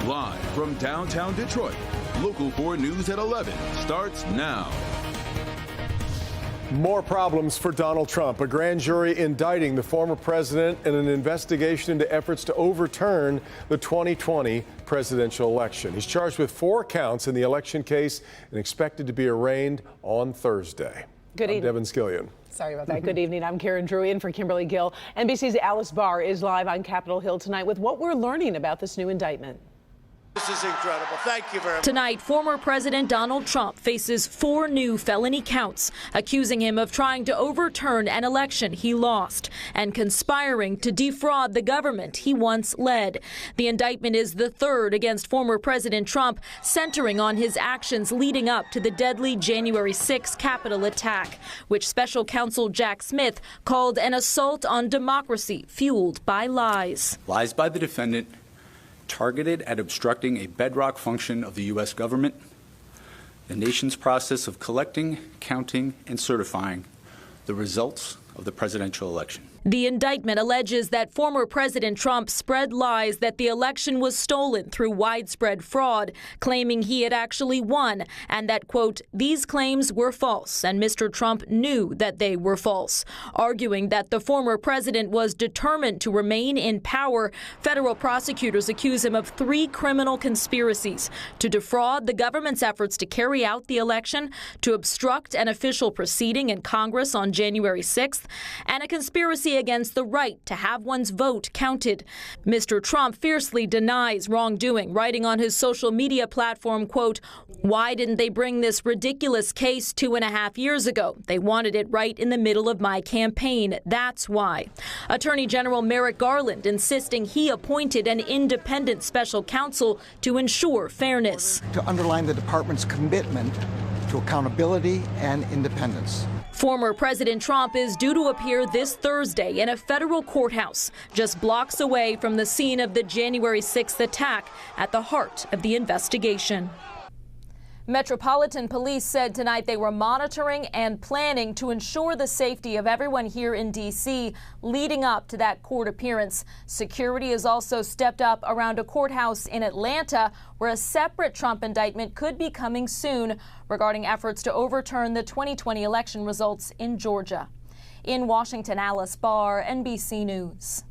Live from downtown Detroit, Local 4 News at 11 starts now. More problems for Donald Trump. A grand jury indicting the former president in an investigation into efforts to overturn the 2020 presidential election. He's charged with 4 counts in the election case and expected to be arraigned on Thursday. Good evening. I'm Devin Skillion. Sorry about that. Good evening. I'm Karen Drew in for Kimberly Gill. NBC's Alice Barr is live on Capitol Hill tonight with what we're learning about this new indictment. This is incredible. Thank you very much. Tonight, former President Donald Trump faces 4 new felony counts, accusing him of trying to overturn an election he lost and conspiring to defraud the government he once led. The indictment is the 3rd against former President Trump, centering on his actions leading up to the deadly January 6 Capitol attack, which special counsel Jack Smith called an assault on democracy fueled by lies. Lies by the defendant targeted at obstructing a bedrock function of the U.S. government, the nation's process of collecting, counting, and certifying the results of the presidential election. The indictment alleges that former President Trump spread lies that the election was stolen through widespread fraud, claiming he had actually won, and that, quote, these claims were false, and Mr. Trump knew that they were false. Arguing that the former president was determined to remain in power, federal prosecutors accuse him of 3 criminal conspiracies: to defraud the government's efforts to carry out the election, to obstruct an official proceeding in Congress on January 6th, and a conspiracy against the right to have one's vote counted. Mr. Trump fiercely denies wrongdoing, writing on his social media platform, quote, why didn't they bring this ridiculous case 2.5 years ago? They wanted it right in the middle of my campaign. That's why. Attorney General Merrick Garland insisting he appointed an independent special counsel to ensure fairness. To underline the department's commitment to accountability and independence. Former President Trump is due to appear this Thursday in a federal courthouse just blocks away from the scene of the January 6th attack at the heart of the investigation. Metropolitan Police said tonight they were monitoring and planning to ensure the safety of everyone here in D.C. leading up to that court appearance. Security has also stepped up around a courthouse in Atlanta, where a separate Trump indictment could be coming soon regarding efforts to overturn the 2020 election results in Georgia. In Washington, Alice Barr, NBC News.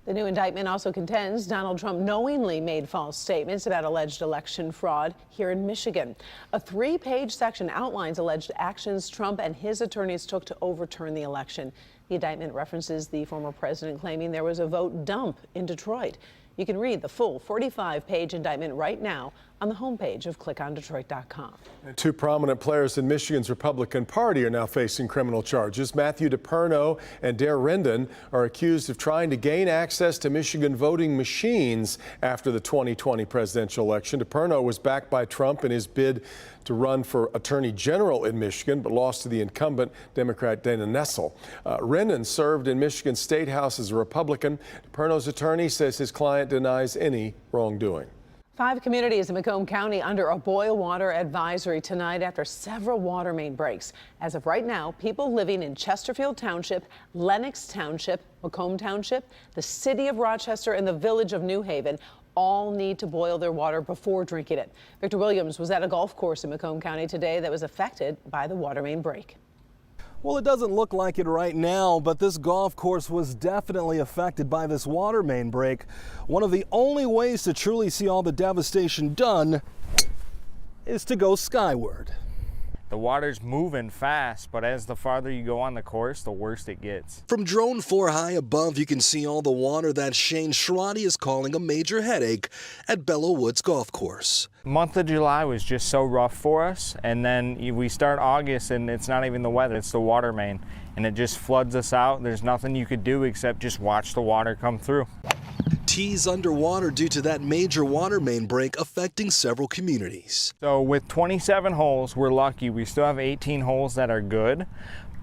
The new indictment also contends Donald Trump knowingly made false statements about alleged election fraud here in Michigan. A 3-page section outlines alleged actions Trump and his attorneys took to overturn the election. The indictment references the former president claiming there was a vote dump in Detroit. You can read the full 45-page indictment right now on the homepage of clickondetroit.com. 2 prominent players in Michigan's Republican Party are now facing criminal charges. Matthew DePerno and Dare Rendon are accused of trying to gain access to Michigan voting machines after the 2020 presidential election. DePerno was backed by Trump in his bid to run for Attorney General in Michigan, but lost to the incumbent Democrat Dana Nessel. Rendon served in Michigan State House as a Republican. DePerno's attorney says his client denies any wrongdoing. 5 communities in Macomb County under a boil water advisory tonight after several water main breaks. As of right now, people living in Chesterfield Township, Lenox Township, Macomb Township, the city of Rochester, and the village of New Haven all need to boil their water before drinking it. Victor Williams was at a golf course in Macomb County today that was affected by the water main break. Well, it doesn't look like it right now, but this golf course was definitely affected by this water main break. One of the only ways to truly see all the devastation done is to go skyward. The water's moving fast, but as the farther you go on the course, the worse it gets. From drone 4 high above, you can see all the water that Shane Schrotti is calling a major headache at Bellow Woods Golf Course. Month of July was just so rough for us, and then we start August and it's not even the weather, it's the water main, and it just floods us out. There's nothing you could do except just watch the water come through. Tees underwater due to that major water main break affecting several communities. So with 27 holes, we're lucky. We still have 18 holes that are good,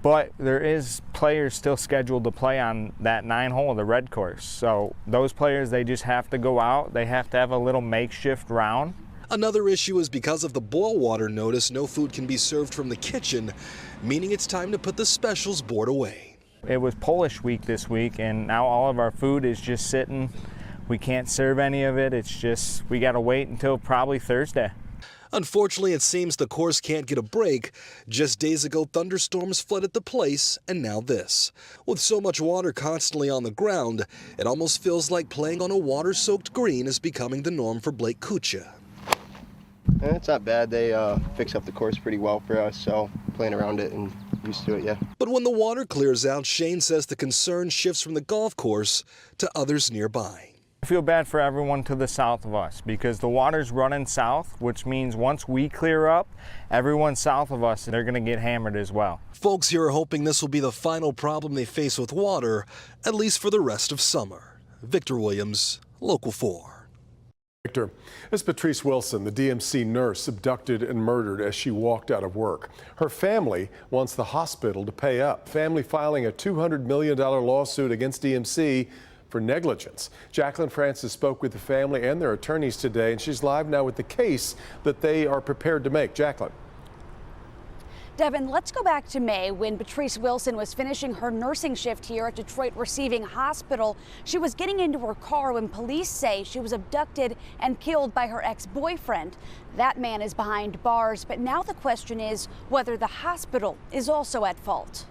but there is players still scheduled to play on that 9 hole, the red course. So those players, they just have to go out. They have to have a little makeshift round. Another issue is because of the boil water notice, no food can be served from the kitchen, meaning it's time to put the specials board away. It was Polish week this week, and now all of our food is just sitting We can't serve any of it. It's just we got to wait until probably Thursday. Unfortunately, it seems the course can't get a break. Just days ago, thunderstorms flooded the place, and now this. With so much water constantly on the ground, it almost feels like playing on a water-soaked green is becoming the norm for Blake Kucha. It's not bad. They fix up the course pretty well for us, so playing around it and used to it, yeah. But when the water clears out, Shane says the concern shifts from the golf course to others nearby. I feel bad for everyone to the south of us because the water's running south, which means once we clear up, everyone south of us, they're going to get hammered as well. Folks here are hoping this will be the final problem they face with water, at least for the rest of summer. Victor Williams, Local 4. Victor, as Patrice Wilson, the DMC nurse, abducted and murdered as she walked out of work. Her family wants the hospital to pay up. Family filing a $200 million lawsuit against DMC for negligence. Jacqueline Francis spoke with the family and their attorneys today, and she's live now with the case that they are prepared to make. Jacqueline. Devin, let's go back to May when Patrice Wilson was finishing her nursing shift here at Detroit Receiving Hospital. She was getting into her car when police say she was abducted and killed by her ex-boyfriend. That man is behind bars, but now the question is whether the hospital is also at fault.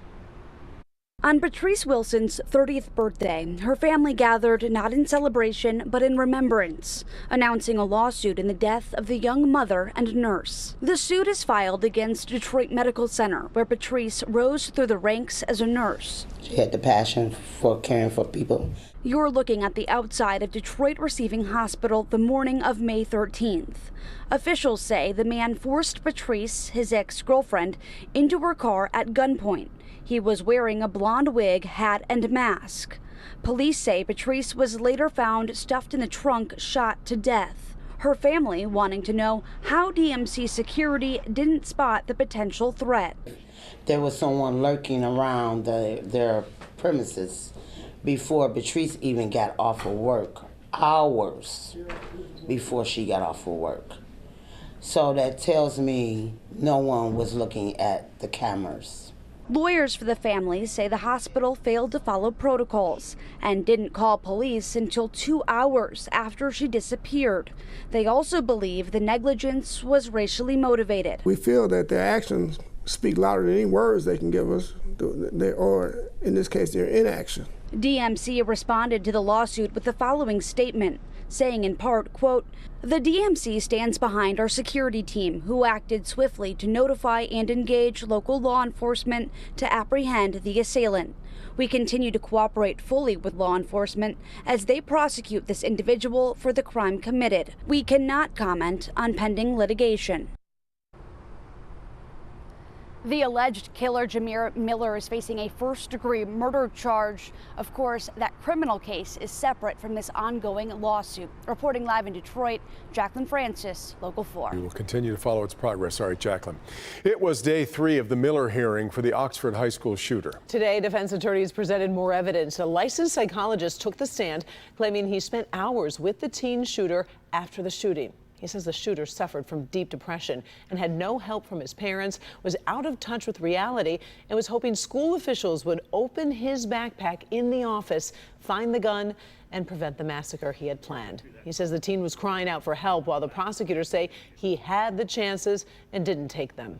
On Patrice Wilson's 30th birthday, her family gathered not in celebration but in remembrance, announcing a lawsuit in the death of the young mother and nurse. The suit is filed against Detroit Medical Center, where Patrice rose through the ranks as a nurse. She had the passion for caring for people. You're looking at the outside of Detroit Receiving Hospital the morning of May 13th. Officials say the man forced Patrice, his ex-girlfriend, into her car at gunpoint. He was wearing a blonde wig, hat, and mask. Police say Patrice was later found stuffed in the trunk, shot to death. Her family wanting to know how DMC security didn't spot the potential threat. There was someone lurking around their premises before Patrice even got off of work, hours before she got off of work. So that tells me no one was looking at the cameras. Lawyers for the family say the hospital failed to follow protocols and didn't call police until 2 hours after she disappeared. They also believe the negligence was racially motivated. We feel that their actions speak louder than any words they can give us, or in this case, their inaction. DMC responded to the lawsuit with the following statement, saying in part, quote, "The DMC stands behind our security team, who acted swiftly to notify and engage local law enforcement to apprehend the assailant. We continue to cooperate fully with law enforcement as they prosecute this individual for the crime committed. We cannot comment on pending litigation." The alleged killer, Jameer Miller, is facing a first-degree murder charge. Of course, that criminal case is separate from this ongoing lawsuit. Reporting live in Detroit, Jacqueline Francis, Local 4. We will continue to follow its progress. All right, Jacqueline. It was day 3 of the Miller hearing for the Oxford High School shooter. Today, defense attorneys presented more evidence. A licensed psychologist took the stand, claiming he spent hours with the teen shooter after the shooting. He says the shooter suffered from deep depression and had no help from his parents, was out of touch with reality, and was hoping school officials would open his backpack in the office, find the gun, and prevent the massacre he had planned. He says the teen was crying out for help, while the prosecutors say he had the chances and didn't take them.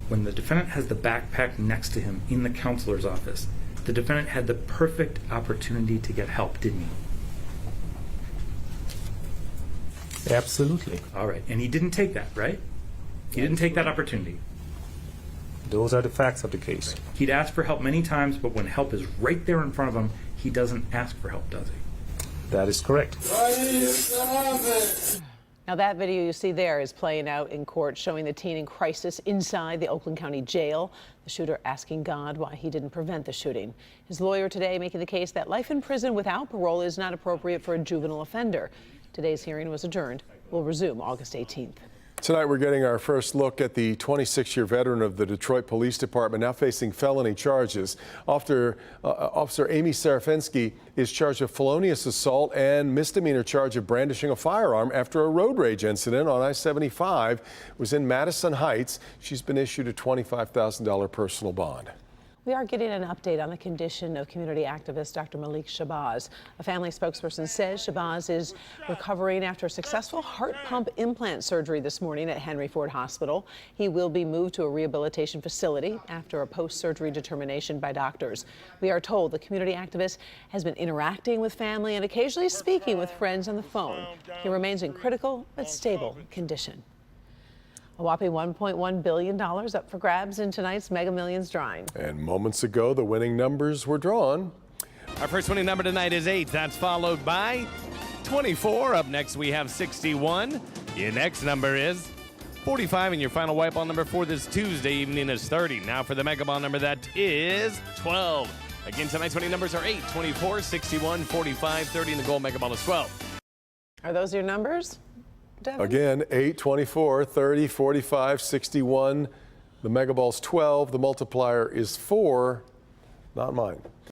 When the defendant has the backpack next to him in the counselor's office, the defendant had the perfect opportunity to get help, didn't he? Absolutely. All right. And he didn't take that, right? He didn't take that opportunity. Those are the facts of the case. He'd asked for help many times, but when help is right there in front of him, he doesn't ask for help, does he? That is correct. Now, that video you see there is playing out in court, showing the teen in crisis inside the Oakland County Jail. The shooter asking God why he didn't prevent the shooting. His lawyer today making the case that life in prison without parole is not appropriate for a juvenile offender. Today's hearing was adjourned. Will resume August 18th. Tonight, we're getting our first look at the 26-year veteran of the Detroit Police Department, now facing felony charges. Officer Amy Serafensky is charged with felonious assault and misdemeanor charge of brandishing a firearm after a road rage incident on I-75 was in Madison Heights. She's been issued a $25,000 personal bond. We are getting an update on the condition of community activist Dr. Malik Shabazz. A family spokesperson says Shabazz is recovering after successful heart pump implant surgery this morning at Henry Ford Hospital. He will be moved to a rehabilitation facility after a post-surgery determination by doctors. We are told the community activist has been interacting with family and occasionally speaking with friends on the phone. He remains in critical but stable condition. A whopping $1.1 billion up for grabs in tonight's Mega Millions drawing. And moments ago, the winning numbers were drawn. Our first winning number tonight is 8. That's followed by 24. Up next, we have 61. Your next number is 45. And your final white ball number for this Tuesday evening is 30. Now for the Mega Ball number, that is 12. Again, tonight's winning numbers are 8, 24, 61, 45, 30, and the gold Mega Ball is 12. Are those your numbers, Devin? Again, 8, 24, 30, 45, 61. The Mega Ball's 12. The multiplier is 4. Not mine.